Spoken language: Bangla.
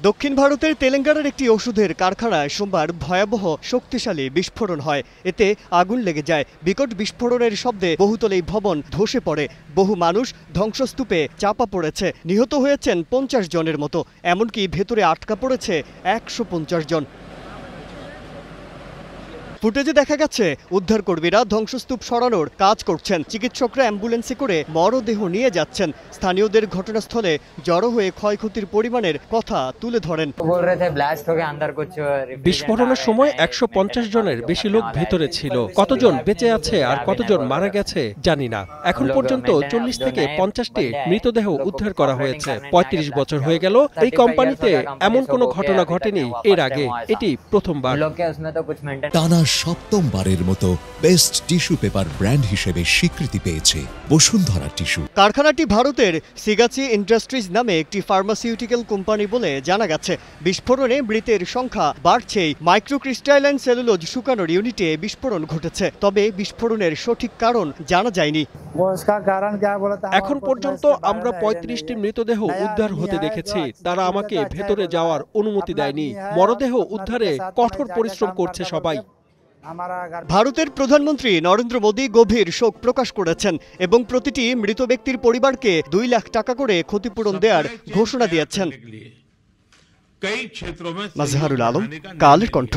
দক্ষিণ ভারতের তেলেঙ্গানার একটি ওষুধের কারখানায় সোমবার ভয়াবহ শক্তিশালী বিস্ফোরণ হয়। এতে আগুন লেগে যায়। বিকট বিস্ফোরণের শব্দে বহুতল এই ভবন ধসে পড়ে। বহু মানুষ ধ্বংসস্তূপে চাপা পড়েছে। নিহত হয়েছেন 50 জনের মতো, এমনকি ভেতরে আটকা পড়েছে 150 জন। ফুটেজে দেখা গেছে উদ্ধারকর্মীরা ধ্বংসস্তূপ সরানোর কাজ করছেন। চিকিৎসকরা অ্যাম্বুলেন্সে করে মরদেহ নিয়ে যাচ্ছেন। স্থানীয়দের ঘটনাস্থলে জড়ো হয়ে ক্ষয়ক্ষতির পরিমাণের কথা তুলে ধরেন। বিস্ফোরণের সময় 150 জনের বেশি লোক ভেতরে ছিল। কতজন বেঁচে আছে আর কতজন মারা গেছে জানি না। এখন পর্যন্ত 40 থেকে 50টি মৃতদেহ উদ্ধার করা হয়েছে। 35 বছর হয়ে গেল এই কোম্পানিতে এমন কোনো ঘটনা ঘটেনি এর আগে, এটি প্রথমবার। টানা সপ্তমবারের মতো বেস্ট টিস্যু পেপার ব্র্যান্ড হিসেবে স্বীকৃতি পেয়েছে বসুন্ধরা টিস্যু। কারখানাটি ভারতের সিগাচি ইন্ডাস্ট্রিজ নামে একটি ফার্মাসিউটিক্যাল কোম্পানি বলে জানা গেছে। বিস্ফোরণে মৃতের সংখ্যা বাড়ছেই। মাইক্রোক্রিস্টালাইন সেলুলোজ শুকানোর ইউনিটে বিস্ফোরণ ঘটেছে, তবে বিস্ফোরণের সঠিক কারণ জানা যায়নি। এখন পর্যন্ত আমরা 35টি মৃতদেহ উদ্ধার হতে দেখেছি। তারা আমাকে ভেতরে যাওয়ার অনুমতি দেয়নি। মরদেহ উদ্ধারে কঠোর পরিশ্রম করছে সবাই। ভারতের প্রধানমন্ত্রী নরেন্দ্র মোদী গভীর শোক প্রকাশ করেছেন এবং প্রতিটি মৃত ব্যক্তির পরিবারকে 2 লাখ টাকা করে ক্ষতিপূরণ দেওয়ার ঘোষণা দিয়েছেন। মাজহারুল আলম, কালের কণ্ঠ।